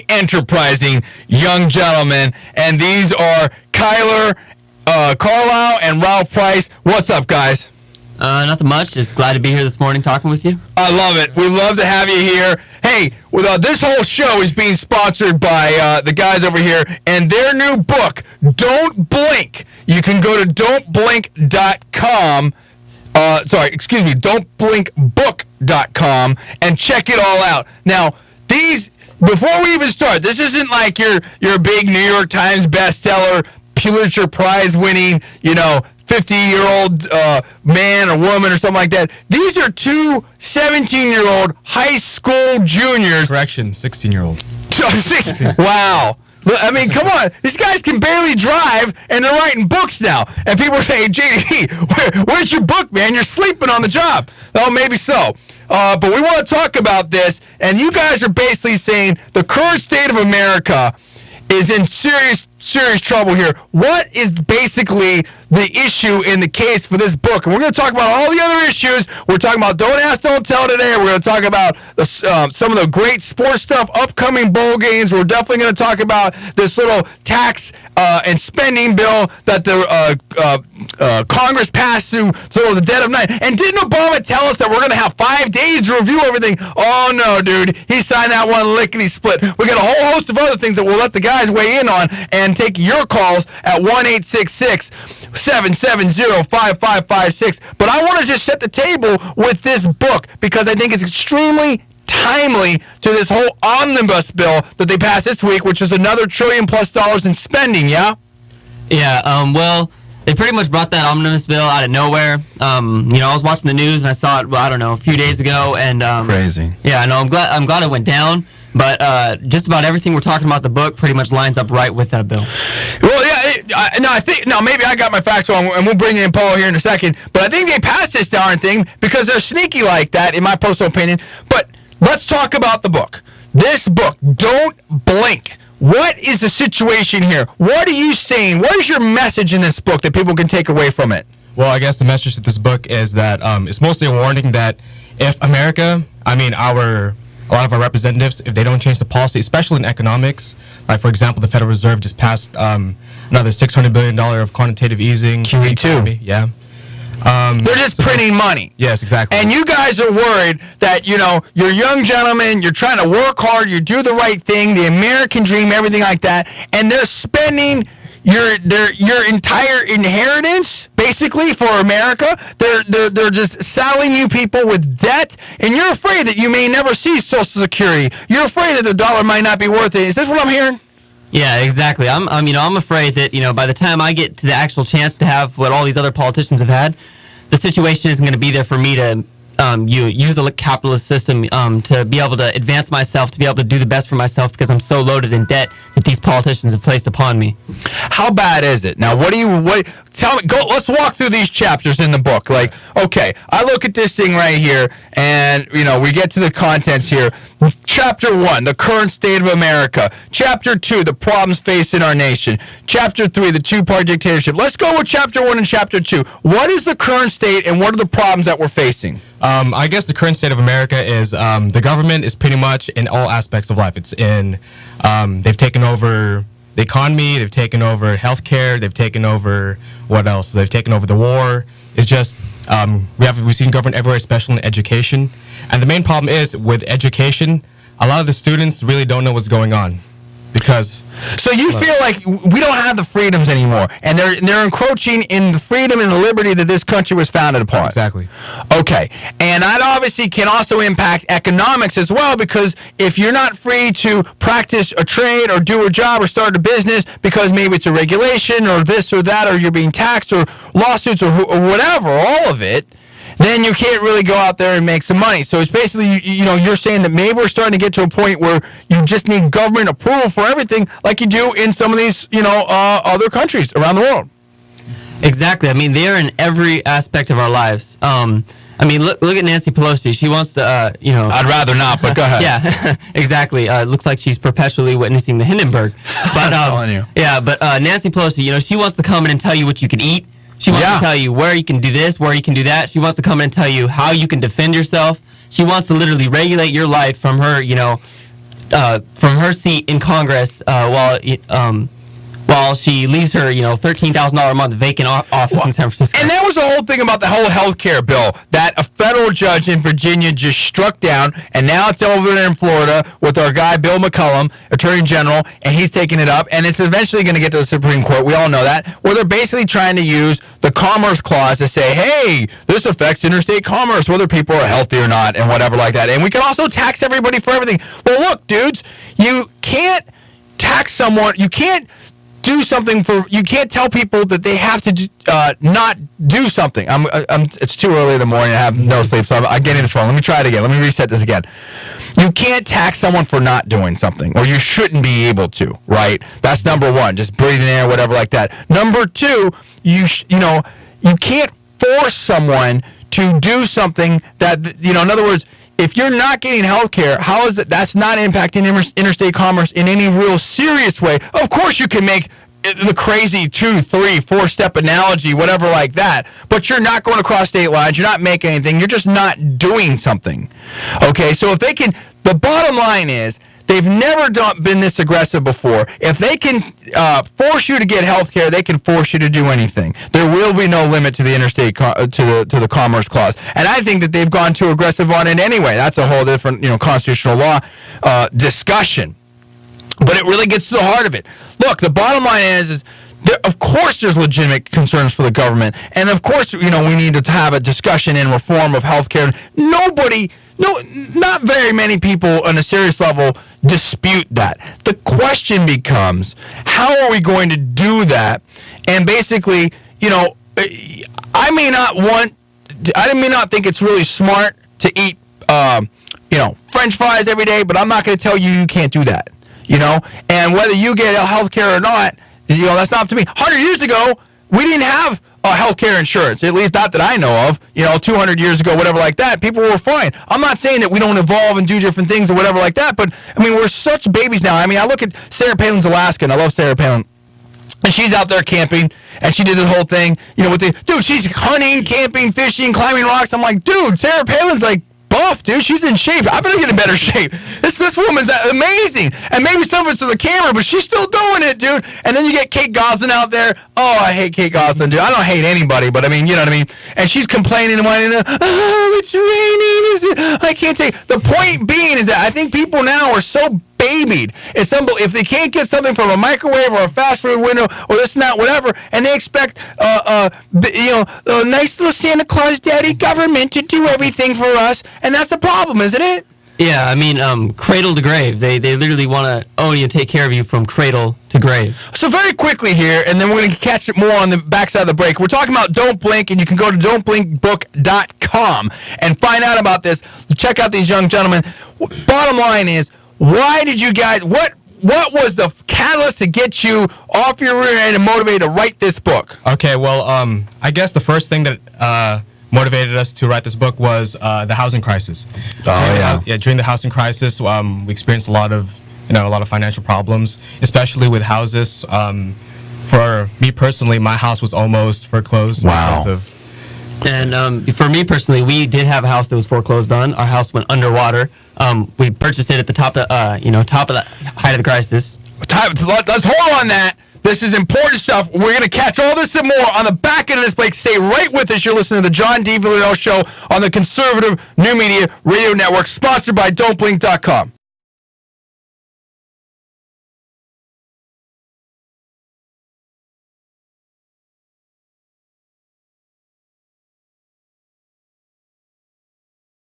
enterprising young gentlemen, and these are Kyler Carlisle and Ralph Price. What's up, guys? Nothing much. Just glad to be here this morning talking with you. I love it. We love to have you here. Hey, this whole show is being sponsored by the guys over here and their new book, Don't Blink. You can go to don'tblink.com. don'tblinkbook.com and check it all out. Now, before we even start, this isn't like your big New York Times bestseller, Pulitzer Prize winning, 50-year-old man or woman or something like that. These are two 17-year-old high school juniors. Correction, 16-year-old. Wow. I mean, come on. These guys can barely drive, and they're writing books now. And people are saying, JD, where's your book, man? You're sleeping on the job. Oh, maybe so. But we want to talk about this, and you guys are basically saying the current state of America is in serious trouble here. What is basically the issue in the case for this book? And we're going to talk about all the other issues. We're talking about Don't Ask, Don't Tell today. We're going to talk about some of the great sports stuff, upcoming bowl games. We're definitely going to talk about this little tax and spending bill that the Congress passed through the dead of night. And didn't Obama tell us that we're going to have 5 days to review everything? Oh, no, dude. He signed that one lickety-split. We got a whole host of other things that we'll let the guys weigh in on and take your calls at 1-866-770-5556. But I want to just set the table with this book because I think it's extremely timely to this whole omnibus bill that they passed this week, which is another $1 trillion+ in spending, yeah? Yeah, well, they pretty much brought that omnibus bill out of nowhere. I was watching the news and I saw it, a few days ago. And crazy. Yeah, I know. I'm glad it went down. But just about everything we're talking about the book pretty much lines up right with that bill. Well, yeah. I think maybe I got my facts wrong, and we'll bring in Paul here in a second. But I think they passed this darn thing because they're sneaky like that, in my personal opinion. But let's talk about the book. This book, Don't Blink. What is the situation here? What are you saying? What is your message in this book that people can take away from it? Well, I guess the message of this book is that it's mostly a warning that if America, a lot of our representatives, if they don't change the policy, especially in economics, like, for example, the Federal Reserve just passed another $600 billion of quantitative easing. QE2. Yeah. They're just printing money. Yes, exactly. And you guys are worried that, you're young gentlemen, you're trying to work hard, you do the right thing, the American dream, everything like that, and they're spending your entire inheritance basically for America. They're just saddling you people with debt, and you're afraid that you may never see Social Security. You're afraid that the dollar might not be worth it. Is this what I'm hearing? Yeah, exactly. I'm afraid that by the time I get to the actual chance to have what all these other politicians have had, the situation isn't going to be there for me to use the capitalist system to be able to advance myself, to be able to do the best for myself because I'm so loaded in debt that these politicians have placed upon me. How bad is it? Now, tell me, let's walk through these chapters in the book. Like, okay, I look at this thing right here, and, we get to the contents here. Chapter 1, the current state of America. Chapter 2, the problems facing our nation. Chapter 3, the two-part dictatorship. Let's go with Chapter 1 and Chapter 2. What is the current state, and what are the problems that we're facing? I guess the current state of America is the government is pretty much in all aspects of life. It's in, they've taken over the economy, they've taken over healthcare, they've taken over, what else? They've taken over the war. It's just, we've seen government everywhere, especially in education. And the main problem is with education, a lot of the students really don't know what's going on. So you feel like we don't have the freedoms anymore, and they're encroaching in the freedom and the liberty that this country was founded upon. Exactly. Okay, and that obviously can also impact economics as well, because if you're not free to practice a trade or do a job or start a business because maybe it's a regulation or this or that, or you're being taxed or lawsuits or whatever, all of it, then you can't really go out there and make some money. So it's basically, you're saying that maybe we're starting to get to a point where you just need government approval for everything like you do in some of these, other countries around the world. Exactly. They're in every aspect of our lives. Look at Nancy Pelosi. She wants to, I'd rather not, but go ahead. Yeah, exactly. It looks like she's perpetually witnessing the Hindenburg. But, I'm telling you. Yeah, but Nancy Pelosi, she wants to come in and tell you what you can eat. She wants to tell you where you can do this, where you can do that. She wants to come in and tell you how you can defend yourself. She wants to literally regulate your life from her, from her seat in Congress while she leaves her, $13,000 a month vacant office in San Francisco. And that was the whole thing about the whole health care bill that a federal judge in Virginia just struck down, and now it's over there in Florida with our guy Bill McCollum, Attorney General, and he's taking it up, and it's eventually going to get to the Supreme Court. We all know that, where they're basically trying to use the Commerce Clause to say, hey, this affects interstate commerce, whether people are healthy or not, and whatever like that. And we can also tax everybody for everything. Well, look, dudes, you can't tax someone. You can't do something you can't tell people that they have to not do something. It's too early in the morning. I have no sleep, so I'm getting this wrong. Let me try it again. Let me reset this again. You can't tax someone for not doing something, or you shouldn't be able to, right? That's number one. Just breathing air, whatever like that. Number two, you can't force someone to do something that, in other words, if you're not getting health care, how is that's not impacting interstate commerce in any real serious way? Of course, you can make the crazy 2, 3, 4-step analogy, whatever like that, but you're not going across state lines. You're not making anything. You're just not doing something. Okay, so if they can, the bottom line is, they've never been this aggressive before. If they can force you to get health care, they can force you to do anything. There will be no limit to the interstate to the Commerce Clause, and I think that they've gone too aggressive on it anyway. That's a whole different constitutional law discussion. But it really gets to the heart of it. Look, the bottom line is of course there's legitimate concerns for the government, and of course we need to have a discussion and reform of healthcare. Not very many people on a serious level dispute that. The question becomes, how are we going to do that? And basically, I may not think it's really smart to eat French fries every day, but I'm not going to tell you can't do that. And whether you get health care or not, that's not up to me. 100 years ago, we didn't have health care insurance, at least not that I know of. 200 years ago, whatever like that, people were fine. I'm not saying that we don't evolve and do different things or whatever like that, but, we're such babies now. I look at Sarah Palin's Alaska, and I love Sarah Palin. And she's out there camping, and she did this whole thing, she's hunting, camping, fishing, climbing rocks. I'm like, dude, Sarah Palin's like, buff, dude. She's in shape. I better get in better shape. This woman's amazing. And maybe some of it's to the camera, but she's still doing it, dude. And then you get Kate Gosselin out there. Oh, I hate Kate Gosselin, dude. I don't hate anybody, but you know what I mean? And she's complaining and whining, it's raining. I can't take. The point being is that I think people now are so babied. It's if they can't get something from a microwave or a fast food window or this and that, whatever, and they expect a nice little Santa Claus daddy government to do everything for us, and that's the problem, isn't it? Yeah, cradle to grave. They literally want to own you and take care of you from cradle to grave. So very quickly here, and then we're going to catch it more on the backside of the break. We're talking about Don't Blink, and you can go to don'tblinkbook.com and find out about this. Check out these young gentlemen. Bottom line is, why did you guys, what was the catalyst to get you off your rear end and motivated to write this book? Okay, well, I guess the first thing that motivated us to write this book was the housing crisis. During the housing crisis, we experienced a lot of financial problems, especially with houses. For me personally, my house was almost foreclosed. Wow. And for me personally, we did have a house that was foreclosed on. Our house went underwater. We purchased it at the top of the height of the crisis. Let's hold on that. This is important stuff. We're going to catch all this and more on the back end of this break. Stay right with us. You're listening to the John D. Villarreal Show on the Conservative New Media Radio Network, sponsored by Don'tBlink.com.